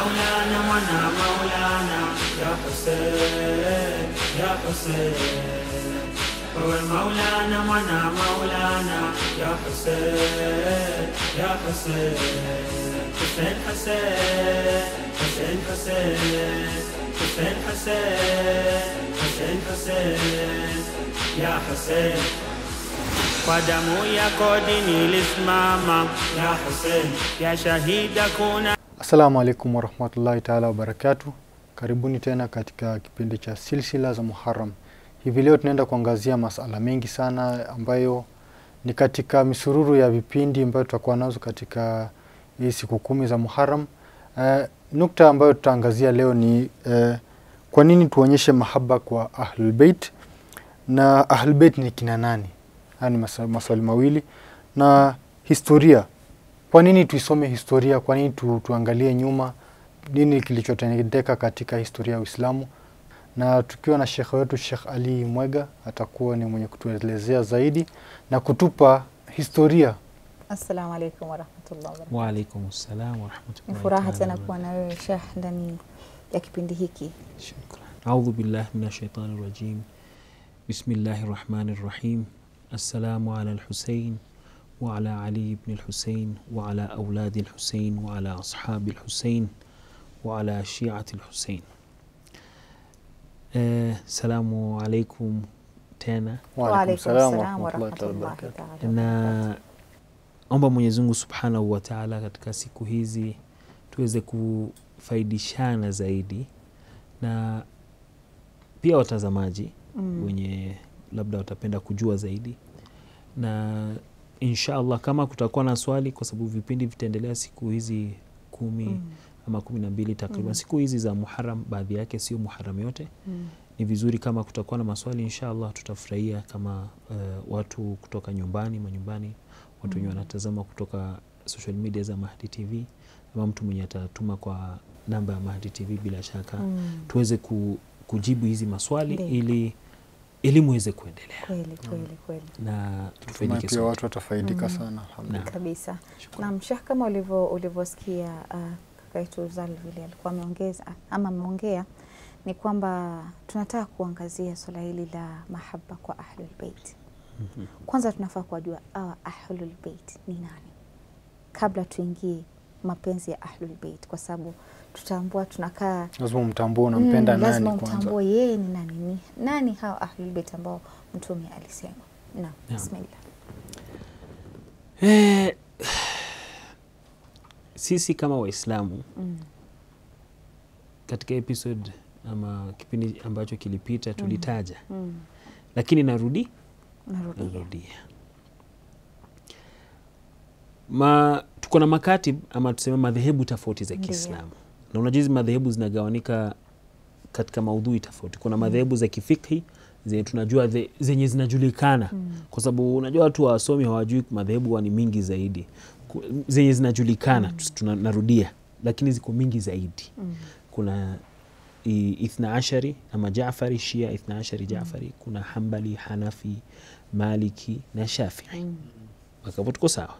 مولانا منا مولانا يا حسين يا حسين هو مولانا منا مولانا يا حسين يا حسين حسين حسين حسين حسين حسين حسين حسين حسين يا حسين kwa damu yako dini lisimama ya Hussein ya shahida kuna. Assalamu alaikum warahmatullahi ta'ala wabarakatuh. Karibuni tena katika kipindi cha silsila za Muharram. Hivi leo tunaenda kuangazia masala mengi sana ambayo ni katika misururu ya vipindi ambayo tutakuwa nazo katika hii siku 10 za Muharram. Nukta ambayo tutaangazia leo ni kwa nini tuonyeshe mahaba kwa Ahlul Bait na Ahlul Bait ni kina nani? Haya ni maswali mawili. Na historia, kwa nini tuisome historia, kwa nini tuangalie nyuma nini kilichotendeka katika historia ya Uislamu. Na tukiwa na Sheikh wetu Sheikh Ali Mwega atakuwa ni mwenye kutuelezea zaidi na kutupa historia. Assalamu alaykum wa rahmatullahi wa barakatuh. Wa alaykum assalam wa rahmatullahi. Ni furaha tena kuwa na wewe Sheikh ndani ya kipindi hiki. Shukran. A'udhu billahi minash shaitani rajim. Bismillahir rahmanir rahim. السلام على الحسين وعلى علي بن الحسين وعلى أولاد الحسين وعلى أصحاب الحسين وعلى شيعة الحسين. السلام عليكم تانا. وعليكم السلام ورحمة الله وبركاته. Na omba Mwenyezi Mungu Subhanahu wa Ta'ala katika siku hizi tuweze kufaidishana zaidi na pia watazamaji wenye labda watapenda kujua zaidi. Na inshallah kama kutakuwa na swali, kwa sababu vipindi vitaendelea siku hizi 10 ama 12 takriban siku hizi za Muharram, baadhi yake sio Muharram yote. Ni vizuri kama kutakuwa na maswali, inshallah tutafurahia kama watu kutoka manyumbani, watu wenye wanatazama kutoka social media za Mahdi TV, ama mtu mwenye atatuma kwa namba ya Mahdi TV, bila shaka tuweze kujibu hizi maswali ili elimu iweze kuendelea. Kweli. Na tufaidike pia, watu watafaidika sana alhamdulillah. Kabisa. Na Sheikh, kama ulivyosikia kaka yetu Zal vile alikuwa ameongea ni kwamba tunataka kuangazia swala hili la mahaba kwa Ahlul Bait. Kwanza tunafaa kujua Ahlul Bait ni nani kabla tuingie mapenzi ya Ahlul Bait, kwa sababu tutambua tunakaa lazima mtambue unampenda nani kwanza. Lazima mtambue yeye ni nani, nani hao Ahlul Bait ambao Mtume alisema. Naam, bismillah. Sisi kama Waislamu katika episode ama kipindi ambacho kilipita tulitaja, lakini narudia. Tuko na makatib ama tuseme madhehebu tofauti za Kiislamu. Na unajua hizi madhehebu zinagawanika katika maudhui tofauti. Kuna madhehebu za kifikhi zenye tunajua zenye zinajulikana, kwa sababu unajua watu wasomi hawajui madhehebu ni mingi zaidi. Zenye zinajulikana tunarudia, lakini ziko mingi zaidi. Kuna Ithna Ashari ama Jaafari, Shia Ithna Ashari Jaafari, kuna Hanbali, Hanafi, Maliki na Shafi'i. Wakapo tuko sawa.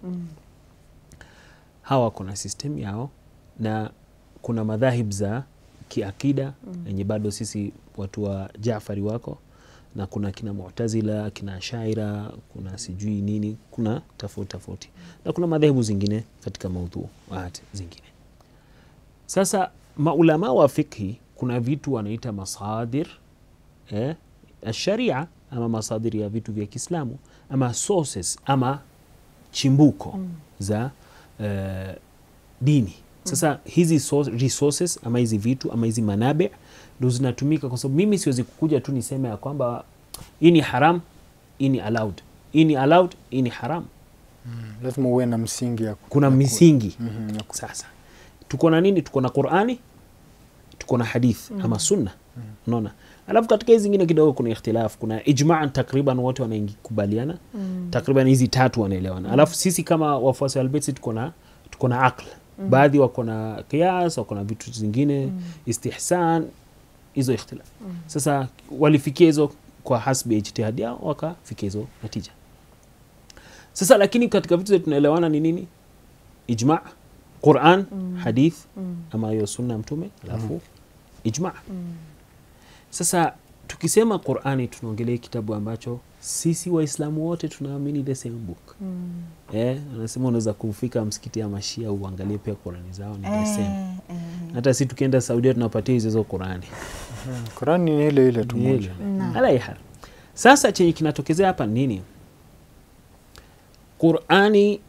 Hawa kuna system yao, na kuna madhahib za kiakida yenye bado sisi watu wa Jaafari wako, na kuna kina Mu'tazila, kina Shaira, kuna sijui nini, kuna tofauti. Na kuna madhehebu zingine katika maudhuat zingine. Sasa maulama wa fikhi kuna vitu wanaita masadir sharia, ama masadir ya vitu vya Kiislamu, ama sources ama chimbuko za dini. Sasa hizi resources ama hizi vitu ama hizi manabe ndio zinatumika, kwa sababu mimi siwezi kukuja tu niseme ya kwamba hii ni haram, hii ni allowed, hii ni allowed, hii ni haram. Lazima uwe na msingi ya kuna misingi. Sasa tuko na nini? Tuko na Qur'ani, tuko na hadith ama sunna. Unaona? Alafu katika hizi zingine kidogo kuna ikhtilaf, kuna ijma' takriban wote wanaikubaliana. Takriban hizi tatu wanaelewana. Alafu sisi kama wafuasi wa Al-Bait tuko na aql. Baadhi wako na qiyas, wako na vitu zingine, istihsan, hizo ikhtilaf. Sasa walifikia hizo kwa hasbi ijtihad yao, wakafikia hizo natija. Sasa lakini katika vitu zetu tunaelewana ni nini? Ijma', Quran, hadith ama hiyo sunna mtume, alafu ijma. Sasa tukisema Qurani tunaongelea kitabu ambacho sisi Waislamu wote tunaamini the same book. Anasema unaweza kufika msikiti ya Mashia uangalie pia Qurani zao ni the same. Hata sisi tukienda Saudia tunapatia hizo Qurani. Qurani ni ile ile tu moja. Alaiha. Sasa chenye kinatokezea hapa nini? Qurani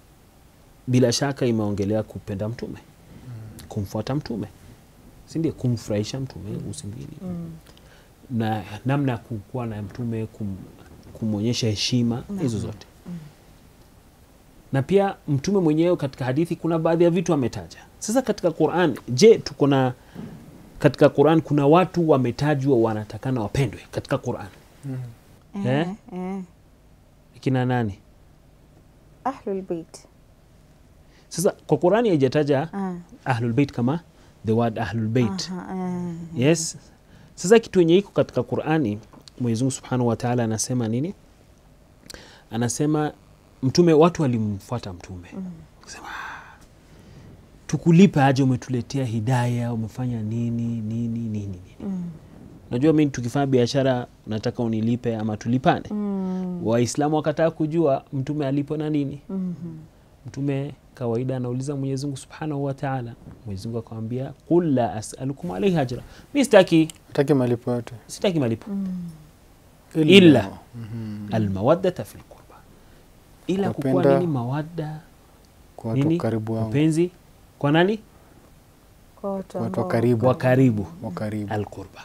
bila shaka imeongelea kupenda mtume, kumfuata mtume, si ndio? Kumfurahisha mtume usimbili, na namna kukuwa na mtume, kumwonyesha heshima, hizo zote. Na pia mtume mwenyewe katika hadithi kuna baadhi ya vitu ametaja. Sasa katika Qur'an, je, tuko na katika Qur'an kuna watu wametajwa wanatakana wapendwe katika Qur'an? Kina nani? Ahlul Bait. Sasa kwa Qur'ani haijataja Ahlul Bait kama the word Ahlul Bait. Yes. Sasa kitu yenye iko katika Qur'ani, Mwenyezi Mungu Subhanahu wa Ta'ala anasema nini? Anasema mtume, watu walimfuata mtume. Anasema tukulipa aje, umetuletea hidayah, umefanya nini. Najua mimi tukifanya biashara nataka unilipe ama tulipane. Waislamu wakataka kujua mtume alipo na nini. Mtume kawaida anauliza Mwenyezi Mungu Subhanahu wa Ta'ala. Mwenyezi Mungu akamwambia qul la as'alukum alayhi ajra. Mimi sitaki malipo yote. Sitaki malipo. Illa almawaddata fil qurba. Ila kukua nini mawadda? Kwa watu karibu wao. Mapenzi kwa nani? Kwa watu wa karibu. Al-qurba.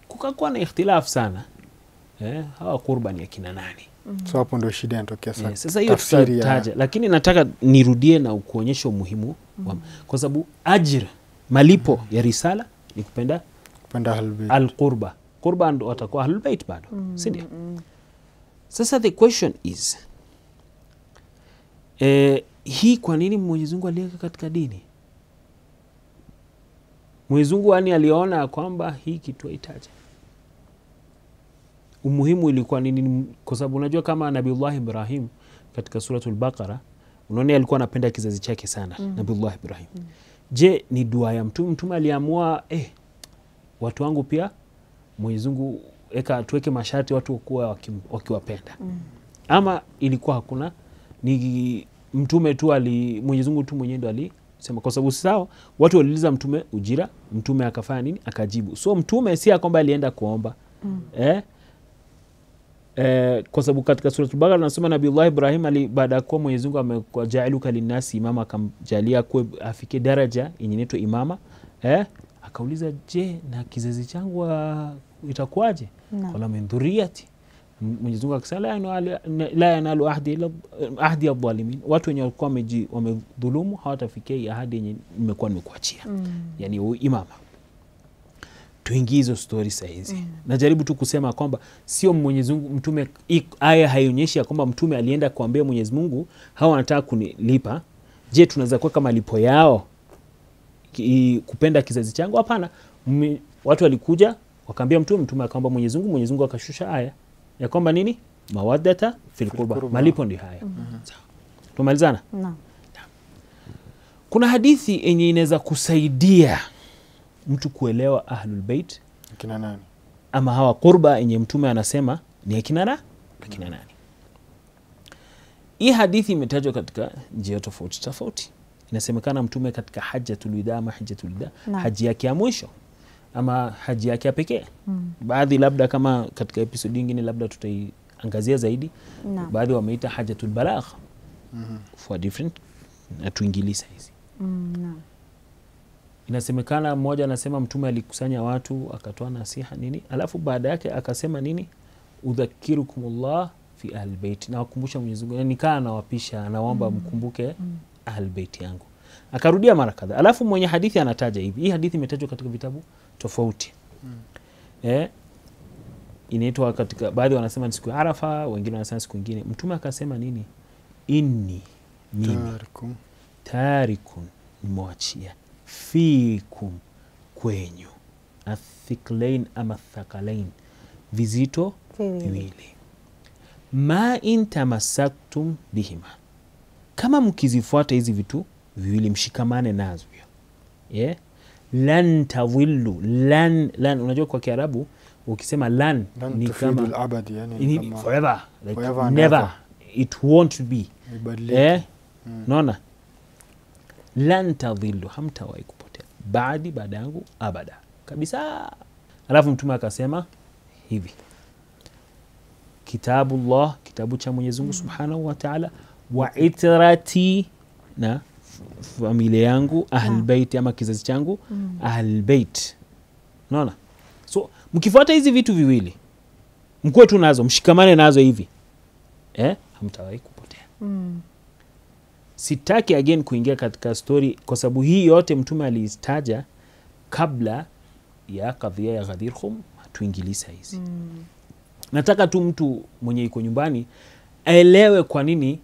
Kukakuwa na ikhtilaf sana. Hawa qurba ni akina nani? So hapo ndio shida inatokea sana. Sasa hiyo tutataja, lakini nataka nirudie na kuonyesha umuhimu kwa sababu ajira, malipo ya risala ni kupenda al-qurba. Qurba ndo watakuwa Ahlul Bait bado, si ndio? Sasa the question is, hii kwa nini Mwenyezi Mungu aliweka katika dini? Mwenyezi Mungu aliona kwamba hii kitu haitaje. Umuhimu ilikuwa nini? Kwa sababu unajua kama Nabiullah Ibrahim katika suratul Baqara, unaona alikuwa anapenda kizazi chake sana, Nabiullah Ibrahim. Je, ni dua ya mtume aliamua watu wangu pia Mwenyezi Mungu tuweke masharti watu kuwa wakiwapenda? Ama ilikuwa hakuna, ni mtume tu Mwenyezi Mungu tu mwenyewe ndo alisema? Kwa sababu sawa watu waliuliza mtume ujira, mtume akafanya nini? Akajibu. So mtume si kwamba alienda kuomba. Kwa sababu katika suratul Baqara nasema Nabiullah Ibrahim baada ya kuwa Mwenyezi Mungu amejaaluka linasi imama, akamjalia kuwa afike daraja yenye inaitwa imama, akauliza je, na kizazi changu itakuwaje? Wala min dhurriyati. Mwenyezi Mungu akasema la yanalu ahdi adh-dhalimin, watu wenye walikuwa wamedhulumu hawatafikia ahadi yenye nimekuwa nimekuachia. Yani imama. Tuingie hizo story saa hizi. Najaribu tu kusema kwamba sio Mwenyezi Mungu mtume, aya haionyeshi kwamba mtume alienda kuambia Mwenyezi Mungu hawa wanataka kunilipa. Je, tunaweza kuwa kama malipo yao kupenda kizazi changu? Hapana. Watu walikuja wakaambia mtume akaomba Mwenyezi Mungu akashusha aya ya kwamba nini? Mawaddata fil qurba. Malipo ndio haya. Sawa. Tumalizana? Naam. Kuna hadithi yenye inaweza kusaidia mtu kuelewa Ahlul Bait akina nani ama hawa qurba yenye mtume anasema ni akina nani. Hii hadithi imetajwa katika njia tofauti. Inasemekana mtume katika hajjatul wida ama hajjatul wida, haji yake ya mwisho ama haji yake ya pekee. Baadhi labda kama katika episode nyingine labda tutaiangazia zaidi. Baadhi wameita hajjatul balagh for different, na tuingilisa hizi. Inasemekana mmoja anasema mtume alikusanya watu akatoa nasiha nini, alafu baada yake akasema nini? Udhakirukumullah fi ahlil bait, na wakumbusha Mwenyezi Mungu, yani kaa anawapisha, anaomba mkumbuke ahlul bait yangu. Akarudia mara kadhaa. Alafu mwenye hadithi anataja hivi. Hii hadithi imetajwa katika vitabu tofauti. Inaitwa katika, baadhi wanasema ni siku ya Arafa, wengine wanasema siku nyingine. Mtume akasema nini? Inni mimi tarikun, mwachia fikum kwenyu athiqlain ama thaqalain, vizito viwili, ma in tamassaktum bihima, kama mkizifuata hizi vitu viwili, mshikamane nazo, yeah? Lan tadhillu, lan unajua kwa Kiarabu ukisema lan ni kama abadi, yani kama forever, like forever never, it won't be, naona lan tadhillu, hamtawahi kupotea baada yangu abada kabisa. Alafu Mtume akasema hivi, kitabullah, kitabu cha Mwenyezi Mungu Subhanahu wa Ta'ala, wa itrati, na familia yangu, ahlul bait, ama kizazi changu, ahlul bait. Unaona? So mkifuata hizi vitu viwili, mkuwe tu nazo, mshikamane nazo hivi, hamtawahi kupotea. Sitaki again kuingia katika story, kwa sababu hii yote Mtume aliitaja kabla ya kadhia ya Ghadir Khum, tuingilisa hizi. Nataka tu mtu mwenye iko nyumbani aelewe kwa nini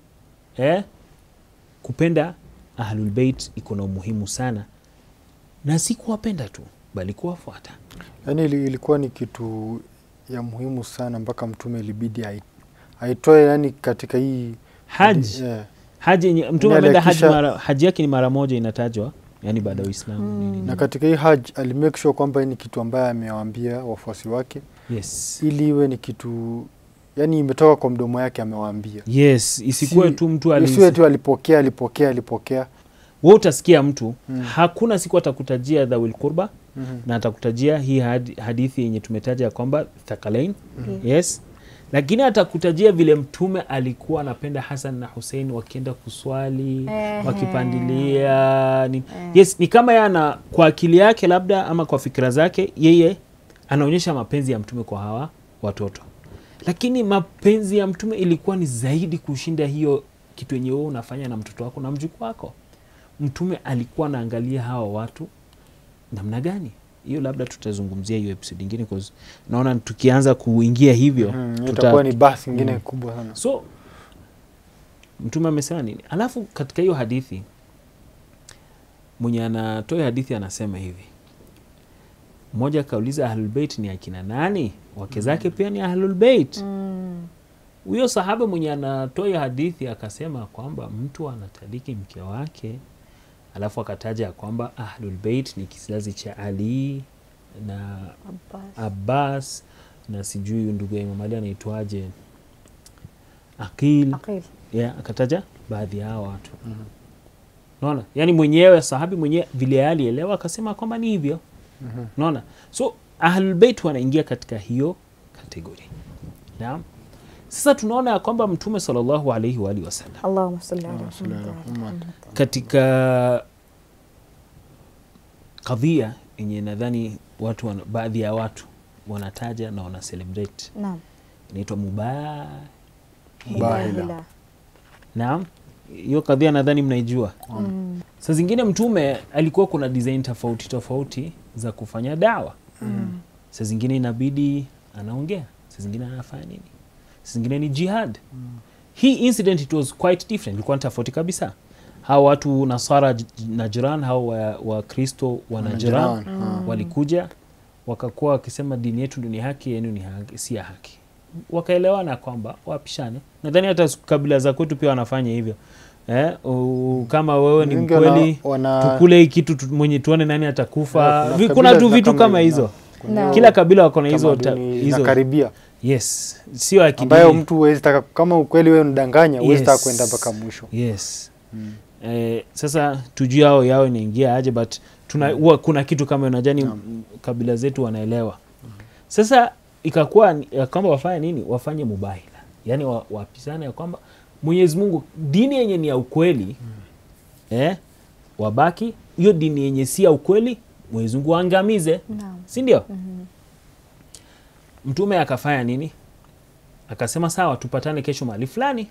kupenda Ahlul Bait iko na umuhimu sana, na si kuwapenda tu bali kuwafuata. Yani ilikuwa ni kitu ya muhimu sana mpaka Mtume ilibidi aitoe, yani katika hii haji. Haji Mtume ameenda haji yake ni mara moja inatajwa, yani baada ya Uislamu. Na katika hii haji alimake sure kwamba ni kitu ambaye amewaambia wafuasi wake. Yes. Ili iwe ni kitu yani imetoka kwa mdomo yake, amewaambia. Yes, isikuwe tu mtu isiwe tu alipokea. Wewe utasikia mtu hakuna siku atakutajia dhawil qurba na atakutajia hii hadithi yenye tumetaja kwamba Thaqalain. Yes. Lakini atakutajia vile Mtume alikuwa anapenda Hassan na Hussein wakienda kuswali, wakipandilia. Yes, ni kama yana kwa akili yake labda ama kwa fikra zake yeye anaonyesha mapenzi ya Mtume kwa hawa watoto. Lakini mapenzi ya Mtume ilikuwa ni zaidi kushinda hiyo kitu yenye wewe unafanya na mtoto wako na mjukuu wako. Mtume alikuwa anaangalia hawa watu namna gani. Hiyo labda tutazungumzia hiyo episode nyingine, because naona tukianza kuingia hivyo tutakuwa ni bahth nyingine kubwa sana. So Mtume amesema nini? Alafu katika hiyo hadithi mwenye anatoa hadithi anasema hivi, mmoja kauliza Ahlul Bait ni akina nani? Wake zake pia ni Ahlul Bait. Huyo sahaba mwenye anatoa hadithi akasema kwamba mtu anataliki mke wake, alafu akataja kwamba Ahlul Bait ni kizazi cha Ali na Abbas na sijui ndugu ya Imam Ali anaitwaje, Aqil. Akataja baadhi ya hao watu. Unaona? Yani mwenyewe sahabi mwenyewe vile alielewa akasema kwamba ni hivyo. Unaona? So Ahlul Bait wanaingia katika hiyo kategori. Naam. Sasa tunaona kwamba Mtume sallallahu alayhi wa alihi wasallam, Allahumma salli ala Muhammad, katika kadhia yenye nadhani watu baadhi ya watu wanataja na wana celebrate. Naam. Inaitwa mubahila. Naam. Hiyo kadhia nadhani mnaijua. Sasa zingine Mtume alikuwa kuna design tofauti za kufanya dawa. Sasa zingine inabidi anaongea, sasa zingine anafanya nini? Sasa zingine ni jihad. Hii incident it was quite different, ilikuwa tofauti kabisa. Hao watu Nasara Najran, hao wa Kristo wa Najran walikuja wakakuwa wakisema dini yetu ndio ni haki, yenu ni haki, si haki. Wakaelewana kwamba wapishane. Nadhani hata kabila za kwetu pia wanafanya hivyo. Kama wewe ni mkweli tukule kitu mwenye tuone nani atakufa. Kuna tu vitu kama hizo. Kila kabila wako na hizo karibia. Yes, sio akili ambayo mtu huwezi taka, kama ukweli wewe unadanganya huwezi taka kwenda mpaka mwisho. Yes. Sasa tujue yao inaingia aje, but kuna kitu kama unajani kabila zetu wanaelewa. Sasa ikakuwa kama wafanye nini? Wafanye mubahila. Yaani wapisane ya kwamba Mwenyezi Mungu dini yenye ni ya ukweli wabaki, hiyo dini yenye si ya ukweli Mwenyezi Mungu angamize. Si ndio? Mtume akafanya nini? Akasema sawa, tupatane kesho mahali fulani.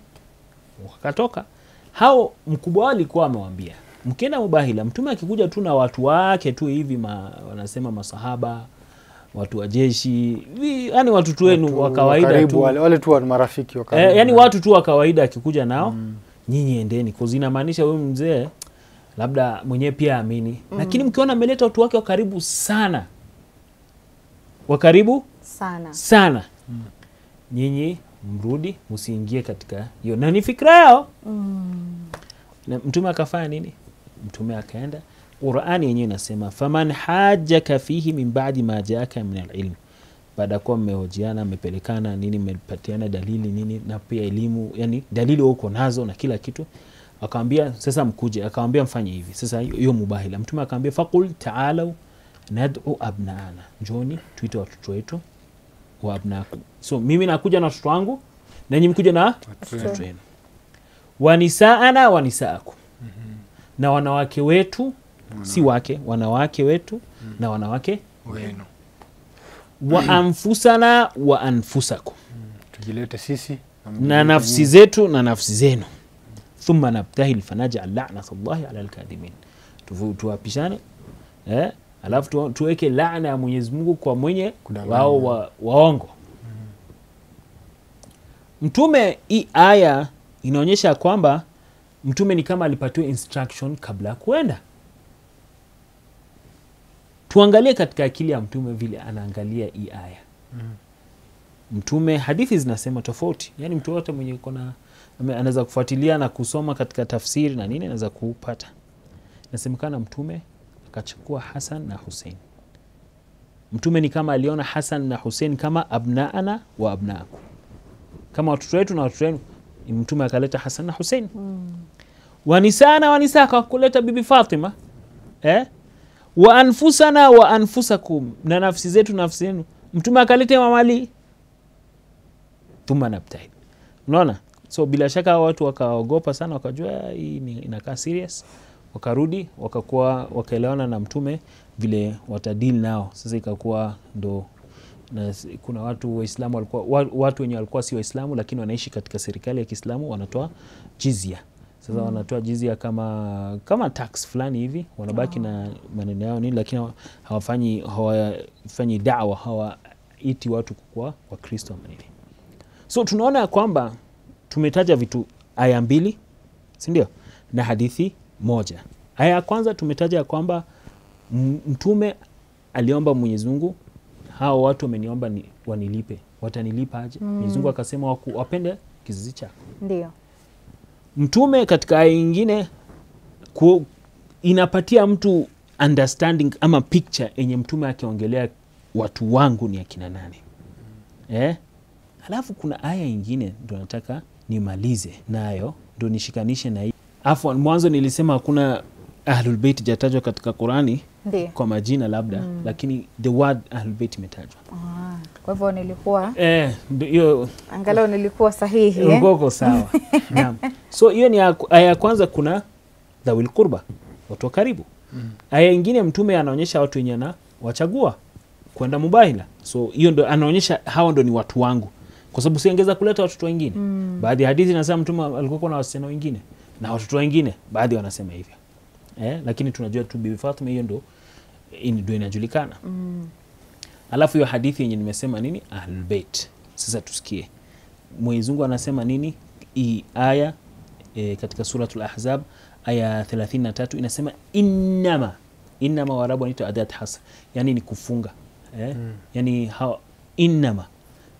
Wakatoka. Hao mkubwa wao alikuwa amewaambia, mkienda mubahila, Mtume akikuja tu na watu wake tu hivi wanasema masahaba, watu wa jeshi, yani watu tu wenu wa kawaida tu. Wale tu wa marafiki wa kawaida. Yani watu tu wa kawaida akikuja nao, nyinyi endeni. Kwa zina maanisha wewe mzee labda mwenyewe pia amini. Lakini mkiona ameleta watu wake wa karibu sana. Wa karibu sana. Nyinyi mrudi, msiingie katika hiyo. Na ni fikra yao. Na mtume akafanya nini? Mtume akaenda, Qur'ani yenyewe inasema faman hajjaka fihi min ba'di ma ja'aka min al-ilm, baada kwa mmehojiana, mmepelekana nini, mmepatiana dalili nini, na pia elimu, yani dalili uko nazo na kila kitu, akamwambia sasa mkuje, akamwambia mfanye hivi. Sasa hiyo mubahila, mtume akamwambia faqul ta'alu nad'u abnaana, njoni tuite watoto wetu wa abnaakum. So mimi nakuja na watoto wangu na nyinyi mkuja na watoto wenu. Wa nisaana wa nisaakum, na wanawake wetu si wake, wanawake wetu na wanawake wenu. Wa anfusana wa anfusakum, Tujilete sisi na nafsi zetu na nafsi zenu. Thumma nabtahil fanaj'al la'natallahi 'ala al-kadhibin, tuwapishane alafu tuweke laana ya Mwenyezi Mungu kwa mwenye wao waongo. Mtume, hii aya inaonyesha kwamba mtume ni kama alipatiwa instruction kabla ya kuenda. Tuangalie katika akili ya mtume vile anaangalia hii aya. Mtume, hadithi zinasema tofauti, yani mtu wote mwenye anaweza kufuatilia na kusoma katika tafsiri na nini anaweza kupata. Nasemekana mtume akachukua Hassan na Hussein. Mtume ni kama aliona Hassan na Hussein kama abnaana wa abnaakum, kama watoto wetu na watoto wenu. Mtume akaleta Hassan na Hussein. Wanisana wanisaka, kuleta bibi Fatima. Wa anfusana wa anfusakum, na nafsi zetu nafsi zenu. Mtume akaleta Imam Ali. Thumma nabtahil. Unaona? So bila shaka watu wakaogopa sana, wakajua hii inakaa serious. Wakarudi, wakaelewana na mtume vile watadil nao. Sasa ikakuwa ndo, na kuna watu Waislamu walikuwa, watu wenye walikuwa si Waislamu lakini wanaishi katika serikali ya Kiislamu, wanatoa jizya. Sasa wanatoa jizya kama tax fulani hivi, wanabaki na maneno yao nini, lakini hawafanyi da'wa, hawaiti watu kwa Kristo maneno. So tunaona kwamba tumetaja vitu, aya 2, si ndio, na hadithi moja. Aya ya kwanza tumetaja kwamba mtume aliomba Mwenyezi Mungu, hao watu wameniomba wanilipe, watanilipa aje? Mwenyezi Mungu akasema wapende kizazi chako. Ndio. Mtume katika aya nyingine inapatia mtu understanding ama picture yenye mtume akiongelea watu wangu ni akina nani. Halafu kuna aya nyingine ndio nataka nimalize nayo, ndio nishikanishe na hii. Afwan, mwanzo nilisema hakuna Ahlul Bait jatajwa katika Qurani kwa majina labda, lakini the word Ahlul Bait imetajwa. Kwa hivyo nilikuwa hiyo angalau nilikuwa sahihi ngoko sawa. Naam. So hiyo ni aya ya kwanza, kuna dhawil qurba, watu wa karibu. Aya nyingine mtume anaonyesha watu wenye na wachagua kwenda mubahila. So hiyo ndo anaonyesha hao ndo ni watu wangu, kwa sababu siongeza kuleta watoto wengine. Baadhi ya hadithi nasema mtume alikuwa na wasichana wengine na watoto wengine, baadhi wanasema hivyo. Lakini tunajua tu bibi Fatima, hiyo ndo inajulikana. Alafu hiyo hadithi yenye nimesema nini, Ahlul Bait. Sasa tusikie Mwenyezi Mungu anasema nini hii aya katika suratul Ahzab aya 33 inasema innama warabu anaitwa adat hasr, yani ni kufunga. Yani innama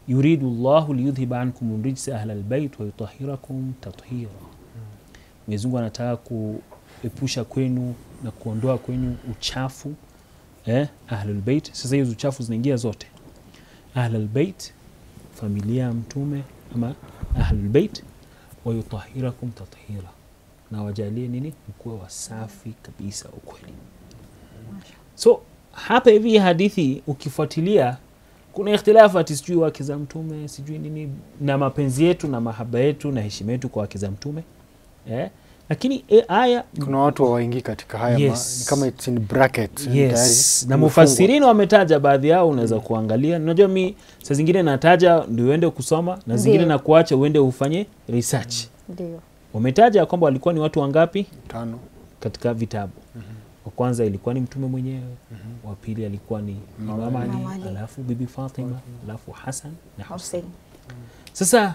yuridu Allahu liyudhhiba ankum rijsa ahlal bait wa yutahhirakum tathira. Mwenyezi Mungu anataka kuepusha kwenu na kuondoa kwenu uchafu Ahlul Bait. Sasa hizo uchafu zinaingia zote, Ahlul Bait, familia ya mtume ama Ahlul Bait, wa yutahhirakum tathira, na wajalie nini, mkuwe wasafi kabisa ukweli. So hapa hivi hadithi ukifuatilia kuna ikhtilafu ati sijui wake za mtume sijui nini, na mapenzi yetu na mahaba yetu na heshima yetu kwa wake za mtume. Lakini aya kuna watu waingi katika haya ni kama it's in bracket. Na mufassirini wametaja baadhi yao, unaweza kuangalia. Unajua mimi saa zingine nataja ndio uende kusoma na zingine na kuacha uende ufanye research. Ndio. Wametaja kwamba walikuwa ni watu wangapi? 5 katika vitabu. Wa kwanza ilikuwa ni mtume mwenyewe, wa pili alikuwa ni Imam Ali, alafu bibi Fatima, alafu Hassan na Hussein. Sasa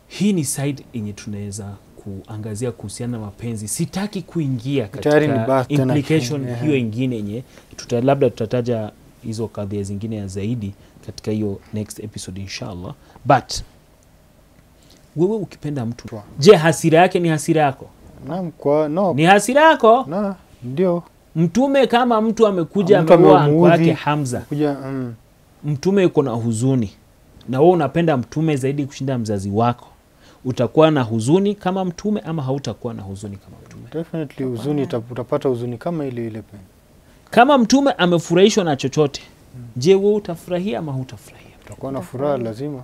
hii ni side yenye tunaweza kuangazia kuhusiana na mapenzi. Sitaki kuingia katika implication hiyo ingine yenye labda tutataja hizo kadhia zingine ya zaidi katika hiyo next episode inshallah. But wewe ukipenda mtu, je, hasira yake ni hasira yako? Naam, kwa no. Ni hasira yako. Na ndio. Mtume kama mtu amekuja ameua anko yake Hamza. Kuja, Mtume yuko na huzuni. Na wewe unapenda mtume zaidi kushinda mzazi wako. Utakuwa na huzuni kama mtume ama hautakuwa na huzuni kama mtume? Definitely huzuni, utapata huzuni kama ile ile pia. Kama mtume amefurahishwa na chochote, je, wewe utafurahia ama hutafurahia? Utakuwa na furaha lazima.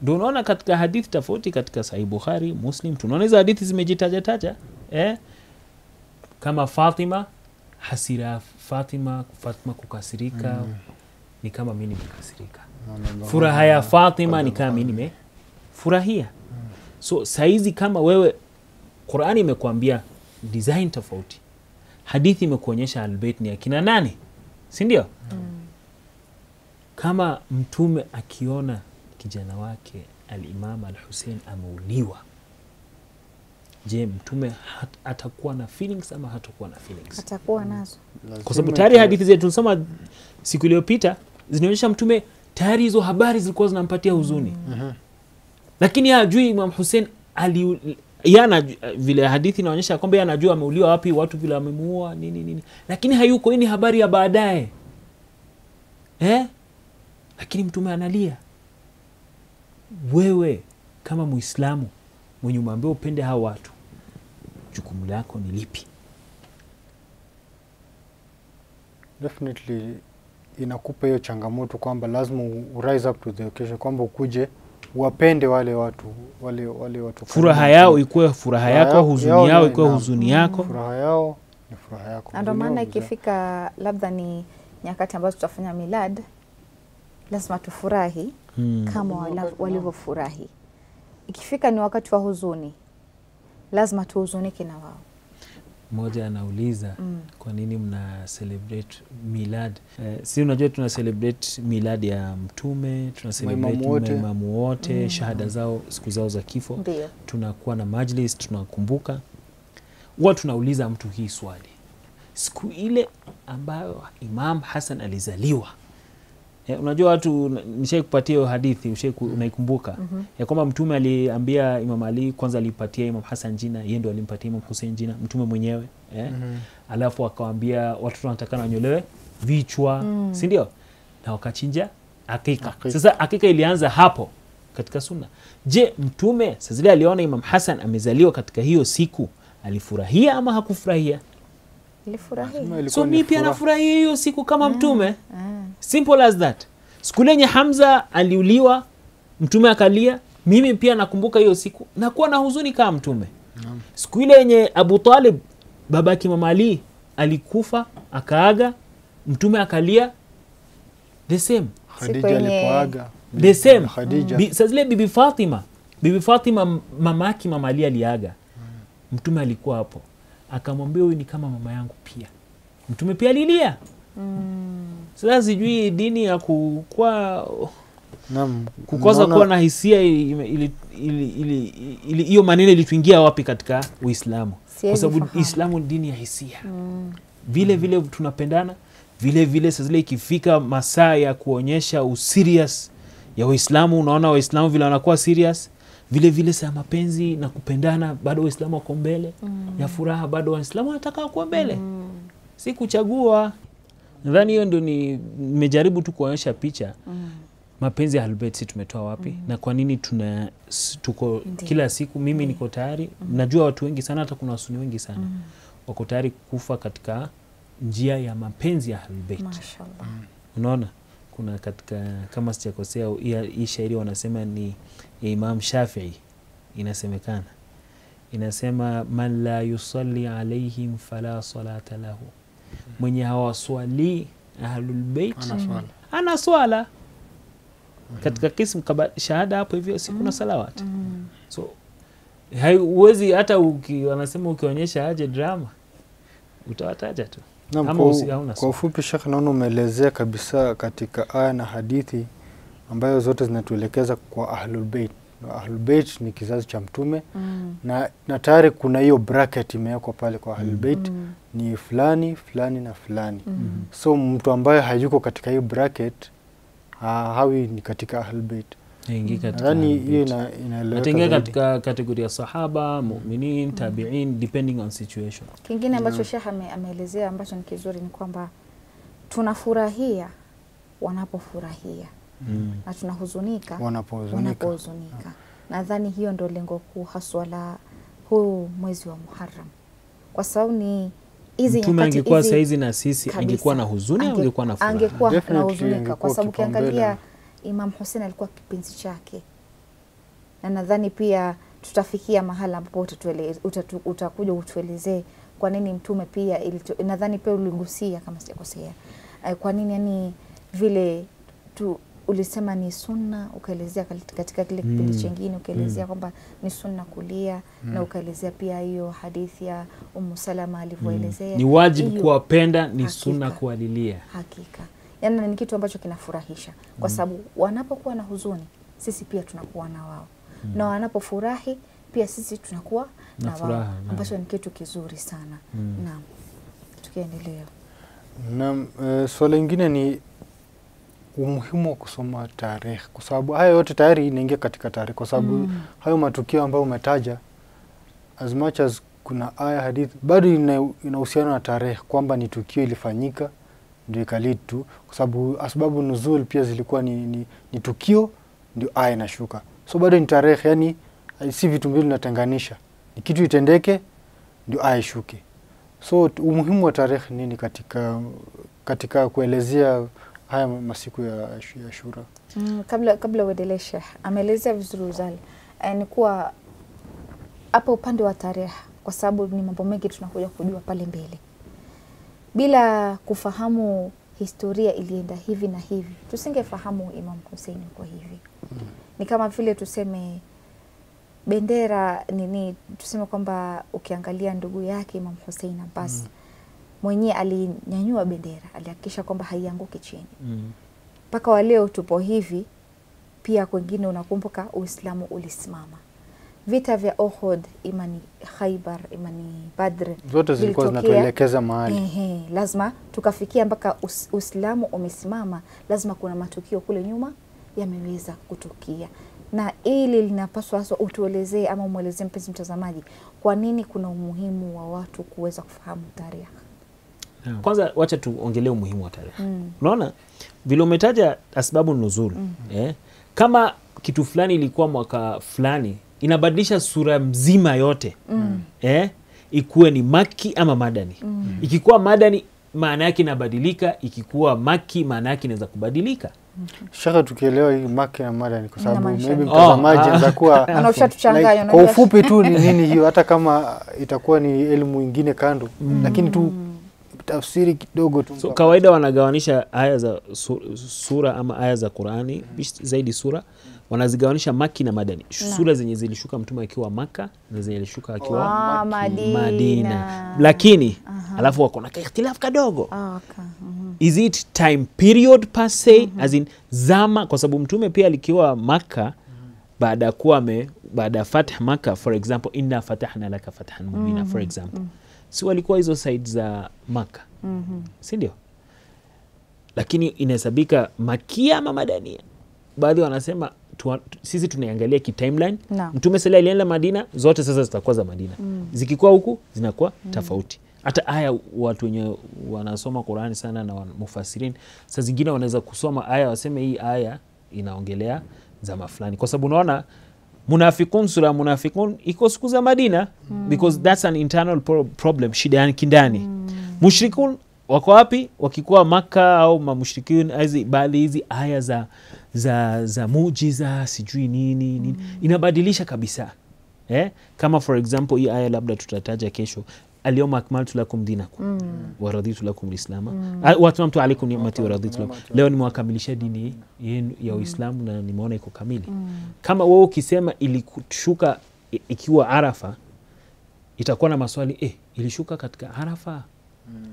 Ndio unaona katika hadithi tofauti katika Sahih Bukhari, Muslim, tunaona hizo hadithi zimejitaja kama Fatima, hasira Fatima kukasirika ni kama mimi nimekasirika. Furaha ya Fatima ni kama mimi nimefurahia. So saizi kama wewe Qur'ani imekuambia design tofauti, hadithi imekuonyesha Al-Bait ni akina nani, si ndio? Kama mtume akiona kijana wake Al-Imam Al-Hussein ameuliwa, je, mtume atakuwa na feelings ama hatakuwa na feelings? Atakuwa nazo. Kwa sababu tayari hadithi zetu tulisoma siku iliyopita zinaonyesha mtume tayari hizo habari zilikuwa zinampatia huzuni. Lakini hajui Imam Hussein yana vile hadithi inaonyesha kwamba yeye anajua ameuliwa wapi, watu vile wamemuua nini. Lakini hayuko, hii ni habari ya baadaye. Lakini mtume analia. Wewe kama Muislamu mwenye umeambiwa upende hao watu, jukumu lako ni lipi? Definitely inakupa hiyo changamoto kwamba lazima rise up to the occasion, kwamba ukuje wapende wale watu. Furaha yao ikuwe furaha yako, huzuni yao ikuwe huzuni yako. Furaha yao ni furaha yako. Ndio maana ikifika labda ni nyakati ambazo tutafanya milad, lazima tufurahi kama walivyofurahi. Ikifika ni wakati wa huzuni, lazima tuhuzunike na wao. Mmoja anauliza kwa nini mna celebrate milad? Si unajua tuna celebrate milad ya mtume, tuna celebrate maimamu wote, shahada zao, siku zao za kifo. Ndiyo. Tunakuwa na majlis, tunakumbuka. Watu tunauliza mtu hii swali, siku ile ambayo Imam Hassan alizaliwa, unajua watu nishai kupatia hiyo hadithi, unaikumbuka ya kwamba mtume aliambia Imam Ali, kwanza alipatia Imam Hassan jina, yeye ndo alimpatia Imam Hussein jina, mtume mwenyewe alafu akawaambia watoto wanatakana wanyolewe vichwa, si ndio? Na wakachinja akika. Sasa akika ilianza hapo katika sunna. Je, mtume sasa zile aliona Imam Hassan amezaliwa katika hiyo siku, alifurahia ama hakufurahia? Alifurahia. So mimi pia nafurahia hiyo siku kama mtume. Simple as that. Siku lenye Hamza aliuliwa, mtume akalia, mimi pia nakumbuka hiyo siku, nakuwa na huzuni kama mtume. Siku ile yenye Abu Talib babaki Imam Ali alikufa, akaaga, mtume akalia, the same. Khadija alipoaga, the same. Khadija. Sasa Bibi Fatima mamaki Imam Ali aliaga. Mtume alikuwa hapo. Akamwambia huyu ni kama mama yangu pia. Mtume pia alilia. Sasa sijui dini ya kukosa kuwa na hisia hiyo maneno ilituingia wapi katika Uislamu? Kwa sababu Uislamu ni dini ya hisia. Vile tunapendana, vile sasa zile ikifika masaa ya kuonyesha userious ya Uislamu, unaona Waislamu vile wanakuwa serious, vile saa mapenzi na kupendana bado Waislamu wako mbele, ya furaha bado Waislamu wanataka kuwa mbele. Si kuchagua. Nadhani hiyo ndio nimejaribu tu kuonyesha picha mapenzi ya Ahlul Bait tumetoa wapi na kwa nini tuko kila siku. Mimi niko tayari, najua watu wengi sana, hata kuna wasuni wengi sana wako tayari kufa katika njia ya mapenzi ya Ahlul Bait. Mashaallah. Unaona kuna katika, kama sijakosea, hii shairi wanasema ni ya Imam Shafi'i, inasemekana inasema man la yusalli alaihim fala salata lahu, mwenye hawaswali Ahlul Bait ana swala. Katika kismu shahada hapo hivyo si kuna salawat. So haiwezi hata wanasema ukionyesha aje drama utawataja tu. Kwa ufupi Sheikh, naona umeelezea kabisa katika aya na hadithi ambayo zote zinatuelekeza kwa Ahlul Bait. Ahlul Bait ni kizazi cha mtume na tayari kuna hiyo bracket imewekwa pale kwa Ahlul Bait ni fulani na fulani. So mtu ambaye hayuko katika hiyo bracket hawi ni katika Ahlul Bait. Nadhani hiyo inaeleweka. Natengia katika kategoria ya sahaba, mu'minin, tabi'in depending on situation. Kingine ambacho Sheikh ameelezea ambacho ni kizuri ni kwamba tunafurahia wanapofurahia na tunahuzunika wanapohuzunika. Nadhani hiyo ndio lengo kuu haswa la huu mwezi wa Muharram. Kwa sababu ni hizi nyakati angekuwa saizi na sisi angekuwa na huzuni au angekuwa na furaha? Angekuwa na huzunika kwa sababu ukiangalia Imam Hussein alikuwa kipenzi chake. Na nadhani pia tutafikia mahala ambapo utakuja utuelezee kwa nini mtume pia nadhani pia uligusia kama sijakosea. Kwa nini yani vile ulisema ni sunna, ukaelezea katika kile kipindi chingine ukaelezea kwamba ni sunna kulia na ukaelezea pia hiyo hadithi ya Salama alivyoelezea. Ni wajibu kuwapenda, ni sunna kuwalilia. Hakika. Yaani ni kitu ambacho kinafurahisha kwa sababu wanapokuwa na huzuni sisi pia tunakuwa na wao. Na wanapofurahi pia sisi tunakuwa na wao. Ambacho ni kitu kizuri sana. Naam. Tukiendelea. Naam, swala lingine ni umuhimu wa kusoma tarehe kwa sababu haya yote tayari inaingia katika tarehe kwa sababu hayo matukio ambayo umetaja as much as kuna aya hadithi bado inahusiana na tarehe kwamba ni tukio ilifanyika ndio ikalead tu kwa sababu asbabu nuzul pia zilikuwa ni tukio ndio aya inashuka. So bado ni tarehe, yani si vitu mbili natenganisha. Ni kitu itendeke ndio aya ishuke. So umuhimu wa tarehe nini katika kuelezea haya masiku ya Ashura? Kabla uendelee Sheikh, ameelezea vizuri Uzali. Ni kuwa hapo upande wa tarehe kwa sababu ni mambo mengi tunakuja kujua pale mbele. Bila kufahamu historia ilienda hivi na hivi, tusingefahamu Imam Hussein kwa hivi. Ni kama vile tuseme bendera nini, tuseme kwamba ukiangalia ndugu yake Imam Hussein Abbas mwenyewe alinyanyua bendera, alihakikisha kwamba haianguki chini. Mpaka wa leo tupo hivi, pia kwingine unakumbuka Uislamu ulisimama. Vita vya Uhud, imani Khaybar, imani Badr, zote zilikuwa zinatuelekeza mahali. Lazima tukafikia mpaka Uislamu umesimama, lazima kuna matukio kule nyuma yameweza kutukia. Na ili linapaswa hasa utuelezee ama umuelezee mpenzi mtazamaji kwa nini kuna umuhimu wa watu kuweza kufahamu tarehe. Kwanza wacha tuongelee umuhimu wa tarehe. Unaona vile umetaja asbabu nuzul, kama kitu fulani ilikuwa mwaka fulani inabadilisha sura mzima yote. Ikuwe ni Maki ama Madani. Ikikuwa Madani maana yake inabadilika, ikikuwa Maki maana yake inaweza kubadilika. Shaka tukielewa hii Maki na Madani kwa sababu maybe mtazamaji anaweza kuwa anashatuchanganya kwa ufupi tu ni nini hiyo hata kama itakuwa ni elimu nyingine kando lakini tu tafsiri kidogo tu. So kawaida wanagawanisha aya za sura ama aya za Qur'ani zaidi sura wanazigawanisha Maki na Madani. Sura zenye zilishuka mtume akiwa Maka na zenye zilishuka akiwa Madina. Lakini alafu wako na ikhtilaf kadogo. Is it time period per se as in zama kwa sababu mtume pia alikiwa Maka baada ya Fath Maka for example inna fatahna laka fathan mubina for example. Si walikuwa hizo side za Maka. Si ndio? Lakini inahesabika Makia ama Madania. Baadhi wanasema sisi tunaangalia ki timeline. Mtume sala alienda Madina, zote sasa zitakuwa za Madina. Zikikuwa huku zinakuwa tofauti. Hata aya watu wenye wanasoma Qur'ani sana na mufassirin saa zingine wanaweza kusoma aya waseme hii aya inaongelea zama fulani kwa sababu unaona Munafiqun sura Munafiqun iko siku za Madina because that's an internal problem, shida yani kindani. Mushrikun wako wapi? Wakikuwa Maka au mushrikun baadhi hizi aya za muujiza sijui nini inabadilisha kabisa. Kama for example hii aya labda tutataja kesho, اليوم أكملت لكم دينكم ورضيت لكم الإسلام وأتممت عليكم نعمتي ورضيت لكم. Leo nimewakamilisha dini yenu ya Uislamu na nimeona iko kamili. Kama wewe ukisema ilishuka ikiwa Arafa itakuwa na maswali ilishuka katika Arafa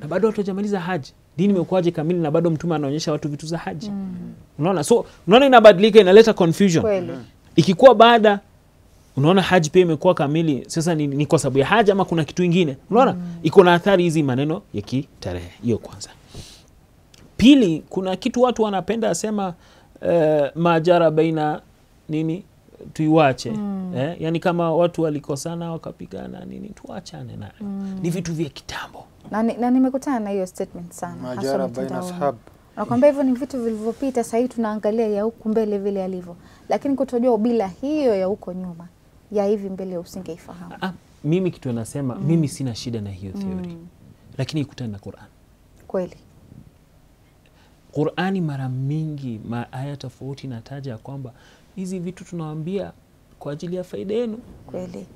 na bado watu hawajamaliza haji. Dini imekuwaje kamili na bado mtume anaonyesha watu vitu za haji? Unaona? So unaona inabadilika, inaleta confusion. Ikikuwa baada unaona haji pia imekuwa kamili, sasa ni kwa sababu ya haji ama kuna kitu kingine? Unaona iko na athari hizi maneno ya kitarehe. Hiyo kwanza. Pili, kuna kitu watu wanapenda asema majara baina nini tuiwache. Yani kama watu walikosana wakapigana nini tuachane nayo. Ni vitu vya kitambo. Na nimekutana na hiyo statement sana. Majara baina sahab. Nakwambia hivyo ni vitu vilivyopita, sasa hivi tunaangalia ya huku mbele vile alivyo. Lakini kutojua bila hiyo ya huko nyuma, ya hivi mbele usingeifahamu. Mimi kitu nasema mimi sina shida na hiyo theory. Lakini ikutana na Qur'an. Kweli. Qur'ani mara mingi aya tofauti nataja kwamba hizi vitu tunawaambia kwa ajili ya faida yenu. Kweli.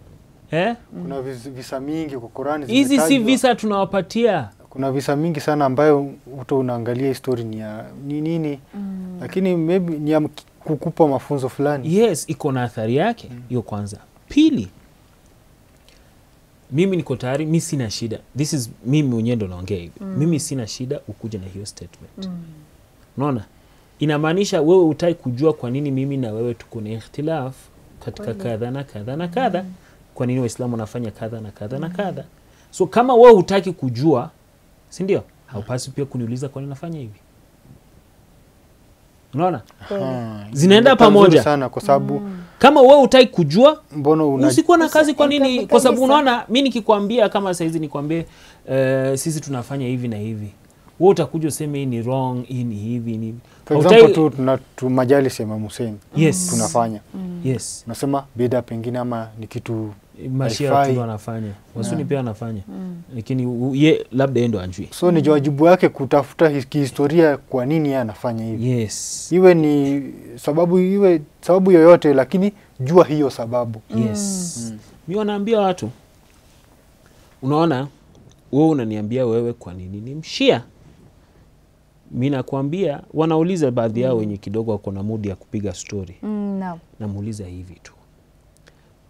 Kuna visa mingi kwa Qur'ani hizi si visa tunawapatia. Kuna visa mingi sana ambayo uto unaangalia history ni nini. Lakini maybe ni ya kukupa mafunzo fulani. Yes, iko na athari yake. Hiyo kwanza. Pili, mimi niko tayari, mimi sina shida. This is mimi mwenyewe ndo naongea hivi. Mimi sina shida ukuje na hiyo statement. Unaona? Inamaanisha wewe utaki kujua kwa nini mimi na wewe tuko na ikhtilaf katika kadha na kadha na kadha. Kwa nini Waislamu wanafanya kadha na kadha na kadha. So kama wewe hutaki kujua, si ndio? Haupaswi pia kuniuliza kwa nini nafanya hivi. Unaona? Zinaenda pamoja sana kwa sababu kama wewe hutaki kujua, mbona usikuwa na kazi kwa nini? Kwa sababu unaona mimi nikikwambia kama saizi nikwambie sisi tunafanya hivi na hivi. Wewe utakuja useme hii ni wrong, hii ni hivi ni. For example tu majalis ya Imam Hussein tunafanya. Yes. Nasema bid'a pengine ama ni kitu Mashia tu wanafanya. Wasuni pia wanafanya. Lakini ye labda endo anjui. So ni wajibu wake kutafuta historia kwa nini yeye anafanya hivi. Yes. Iwe ni sababu yoyote lakini jua hiyo sababu. Yes. Mimi wanaambia watu, unaona wewe unaniambia wewe kwa nini ni mshia? Mimi nakwambia, wanauliza baadhi yao wenye kidogo wako na mood ya kupiga story. No. Namuuliza hivi tu.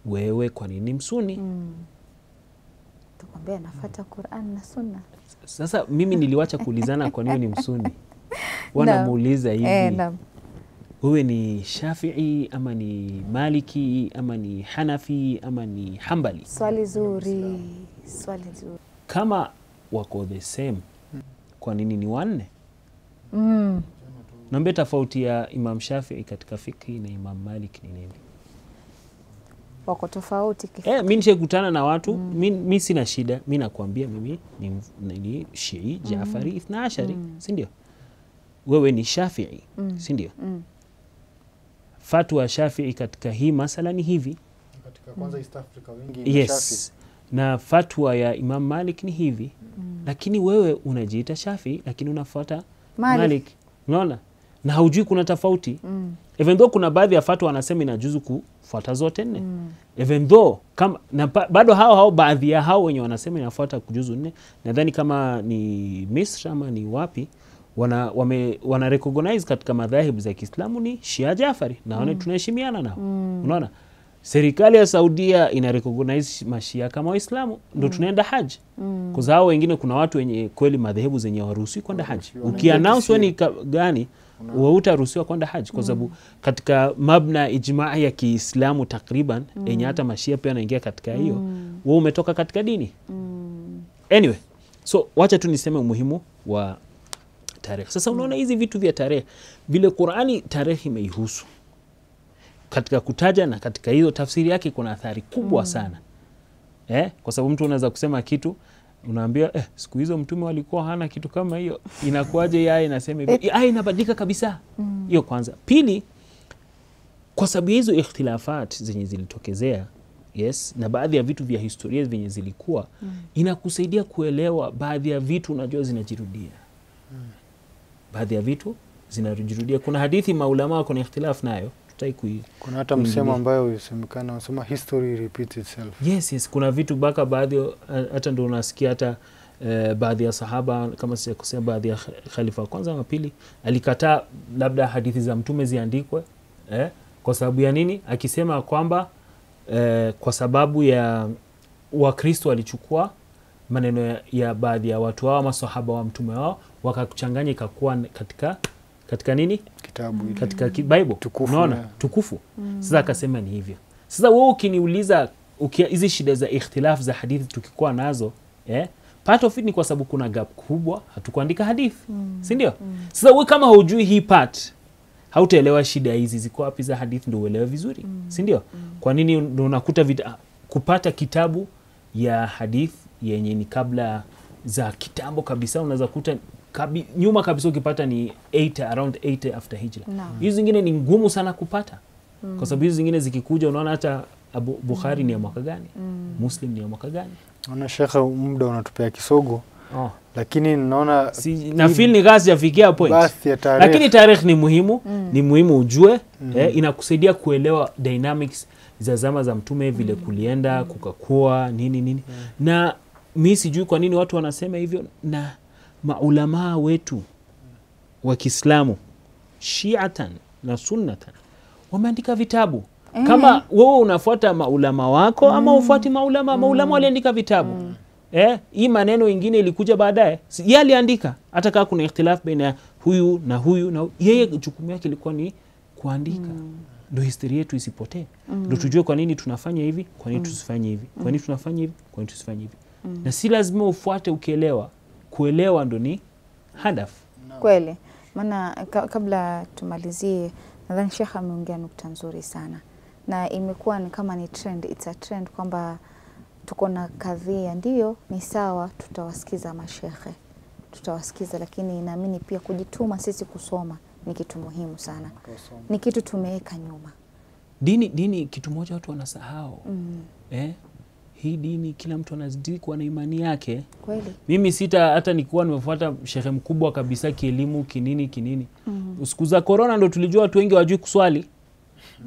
Wewe kwa nini msuni? Tukwambia nafuata Qur'an na Sunna. Sasa mimi niliwacha kuulizana kwa nini ni msuni. Wanamuuliza hivi. Wewe ni Shafi'i ama ni Maliki ama ni Hanafi ama ni Hanbali? Swali zuri. Kama wako the same, kwa nini ni wanne? Naambia tofauti ya Imam Shafi'i katika fiqh na Imam Malik ni nini? Wako tofauti mimi nishakutana na watu, mimi sina shida, mimi nakwambia mimi ni Shii Jaafari Ithna Ashari, si ndio? Wewe ni Shafi'i, si ndio? Fatwa Shafi'i katika hii masala ni hivi. Katika kwanza East Africa wengi ni Shafi'i. Na fatwa ya Imam Malik ni hivi. Lakini wewe unajiita Shafi'i lakini unafuata Malik. Unaona? Na haujui kuna tofauti. Even though kuna baadhi ya fatwa wanasema inajuzu kufuata zote nne. Even though kama bado hao baadhi ya hao wenye wanasema inafuata kujuzu nne, nadhani kama ni Misri ama ni wapi wana recognize katika madhahibu za Kiislamu ni Shia Jaafari na wana tunaheshimiana nao. Unaona? Serikali ya Saudia ina recognize mashia kama Waislamu, ndio tunaenda haji. Kwa sababu wengine kuna watu wenye kweli madhehebu zenye waruhusi kwenda haji. Ukiannounce ni gani wewe utaruhusiwa kwenda haji, kwa sababu katika mabna ijmaa ya Kiislamu takriban yenye hata mashia pia wanaingia katika hiyo, wewe umetoka katika dini. Anyway, so wacha tu niseme umuhimu wa tarehe. Sasa unaona hizi vitu vya tarehe, vile Qur'ani tarehe imeihusu katika kutaja na katika hiyo tafsiri yake kuna athari kubwa sana. Kwa sababu mtu unaweza kusema kitu unaambia siku hizo mtume walikuwa hana kitu kama hiyo, inakuaje yeye inasema hivi? Inabadilika kabisa. Hiyo kwanza. Pili, kwa sababu hizo ikhtilafat zenye zilitokezea, yes, na baadhi ya vitu vya historia zenye zilikuwa, inakusaidia kuelewa baadhi ya vitu unajua zinajirudia. Baadhi ya vitu zinajirudia. Kuna hadithi maulama wako na ikhtilaf nayo. Kuna hata msemo ambayo usemekana unasema history repeats itself. Yes, kuna vitu baka baadhi hata ndio unasikia hata baadhi ya sahaba kama sijakosea, baadhi ya khalifa kwanza wa pili alikataa labda hadithi za mtume ziandikwe kwa sababu ya nini? Akisema kwamba kwa sababu ya Wakristo walichukua maneno ya baadhi ya watu wao masahaba wa mtume wao wakakuchanganya ikakuwa katika nini? Kitabu hili. Katika Bible. Unaona? Tukufu. Sasa akasema ni hivyo. Sasa wewe ukiniuliza hizi shida za ikhtilaf za hadithi tukikuwa nazo, part of it ni kwa sababu kuna gap kubwa hatukuandika hadithi. Si ndio? Sasa wewe kama hujui hii part, hautaelewa shida hizi ziko wapi za hadithi ndio uelewe vizuri, si ndio? Kwa nini unakuta kupata kitabu ya hadithi yenye ni kabla za kitambo kabisa, unaweza kuta nyuma kabisa ukipata ni around 80 after hijra. Hizo zingine ni ngumu sana kupata. Kwa sababu hizo zingine zikikuja unaona hata Bukhari ni ya mwaka gani? Muslim ni ya mwaka gani? Naona Sheikh muda unatupea kisogo. Lakini naona na feel ni gazi yafikia point. Lakini tarehe ni muhimu, ni muhimu ujue, inakusaidia kuelewa dynamics za zama za mtume vile kulienda, kukakua, nini. Na mimi sijui kwa nini watu wanasema hivyo, na maulama wetu wa Kiislamu Shi'atan na Sunnatan wameandika vitabu. Kama wewe unafuata maulama wako ama ufuati maulama waliandika vitabu. Hii maneno ingine ilikuja baadaye. Yeye aliandika hata kama kuna ikhtilaf baina huyu na huyu na yeye jukumu yake ilikuwa ni kuandika. Ndio historia yetu isipotee. Ndio tujue kwa nini tunafanya hivi, kwa nini tusifanye hivi. Kwa nini tunafanya hivi, kwa nini tusifanye hivi. Na si lazima ufuate ukielewa. Kuelewa ndo ni hadafu. Kweli. Maana kabla tumalizie, nadhani Sheikh ameongea nukta nzuri sana. Na imekuwa ni kama ni trend, it's a trend kwamba tuko na kadhia, ndio ni sawa, tutawasikiza mashekhe, tutawasikiza, lakini naamini pia kujituma sisi kusoma ni kitu muhimu sana. Ni kitu tumeweka nyuma. Dini kitu moja watu wanasahau. Hii dini kila mtu anazidi kuwa na imani yake. Kweli. Mimi hata nikuwa nimefuata shekhe mkubwa kabisa kielimu kinini. Siku za corona ndo tulijua watu wengi wajui kuswali.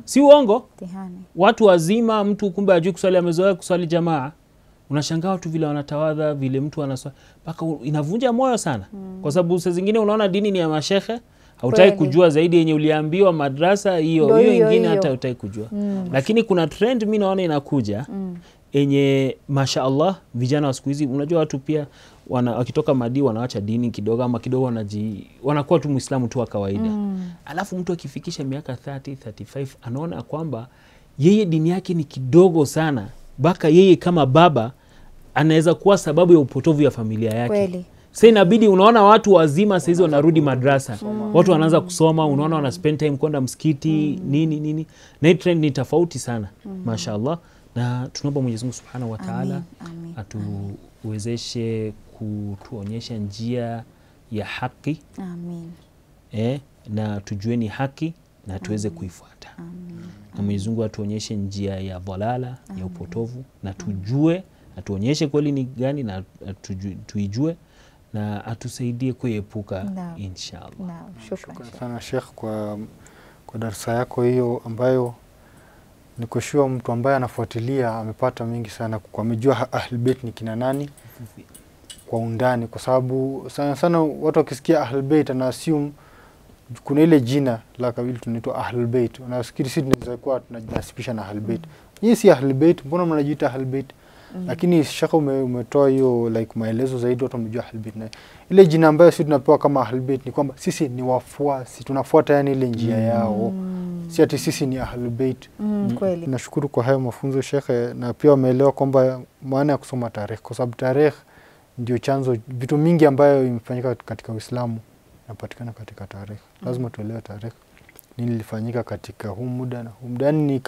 Si uongo? Tihani. Watu wazima, mtu kumbe hajui kuswali, amezoea kuswali jamaa. Unashangaa watu vile wanatawadha, vile mtu anaswali. Paka inavunja moyo sana. Kwa sababu saa zingine unaona dini ni ya mashekhe, hautaki kujua zaidi yenye uliambiwa madrasa hiyo nyingine hata hutaki kujua. Lakini kuna trend mimi naona inakuja. Enye mashaallah vijana wa siku hizi, unajua watu pia wakitoka madi wanaacha dini kidogo ama kidogo wanakuwa tu Muislamu tu wa kawaida. Alafu mtu akifikisha miaka 30, 35 anaona kwamba yeye dini yake ni kidogo sana, baka yeye kama baba anaweza kuwa sababu ya upotovu ya familia yake. Kweli. Sasa inabidi unaona watu wazima sasa hizo wanarudi madrasa. Watu wanaanza kusoma, unaona wana spend time kwenda msikiti, nini. Na hii trend ni tofauti sana. Mashaallah. Na tunaomba Mwenyezi Mungu Subhanahu wa Ta'ala atuwezeshe kutuonyesha njia ya haki. Amin. Na tujue ni haki na tuweze kuifuata. Na Mwenyezi Mungu atuonyeshe njia ya dhalala, ya upotovu, na tujue, atuonyeshe kweli ni gani na tuijue, na atusaidie kuepuka inshallah. Shukrani sana Sheikh kwa darasa yako hiyo ambayo nikoshua mtu ambaye anafuatilia amepata mingi sana, kwa amejua Ahlul Bait ni kina nani kwa undani, kwa sababu sana watu wakisikia Ahlul Bait na assume kuna ile jina la kabila tunaitwa Ahlul Bait. Unafikiri sisi tunaweza kuwa tunajinasibisha na Ahlul Bait. Hii si Ahlul Bait, mbona mnajiita Ahlul Bait? Lakini Sheikh umetoa hiyo like maelezo zaidi, watu wamejua Ahlul Bait. Na ile jina ambayo sisi tunapewa kama Ahlul Bait ni kwamba sisi ni wafuasi, tunafuata yani ile njia yao. Si ati sisi ni Ahlul Bait. Kweli. Nashukuru kwa hayo mafunzo Sheikh, na pia wameelewa kwamba maana ya kusoma tarehe, kwa sababu tarehe ndio chanzo vitu mingi ambayo imefanyika katika Uislamu inapatikana katika tarehe. Lazima tuelewe tarehe, nini lilifanyika katika huu muda na huu muda. Ni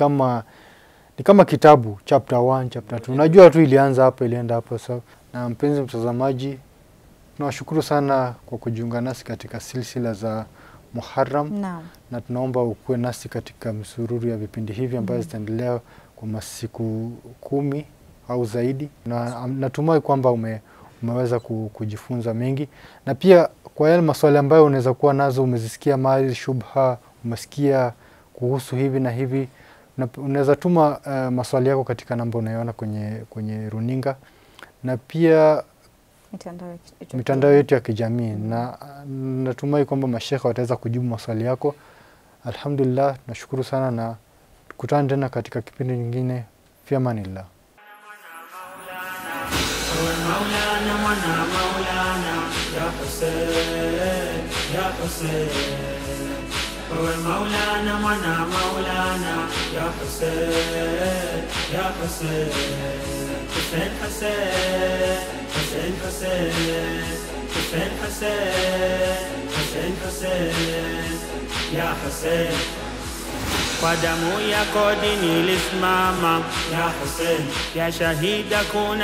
kama kitabu chapter 1 chapter 2. Unajua tu ilianza hapa ilienda hapa. So, na mpenzi mtazamaji, tunawashukuru sana kwa kujiunga nasi katika silsila za Muharram. Na tunaomba ukue nasi katika msururu ya vipindi hivi ambayo zitaendelea kwa masiku 10 au zaidi, na natumai kwamba umeweza kujifunza mengi, na pia kwa yale maswali ambayo unaweza kuwa nazo, umezisikia mahali shubha, umesikia kuhusu hivi na hivi, unaweza tuma maswali yako katika namba unayoona kwenye runinga, na pia mitandao yetu ya kijamii, na natumai kwamba mashekhe wataweza kujibu maswali yako. Alhamdulillah, nashukuru sana, na tukutane tena katika kipindi kingine. Fi amanillah. Hussein, Hussein, Hussein, Hussein, Hussein, Hussein. ya Hussein. Kwa damu yako dini ilisimama ya Hussein, ya shahida kuna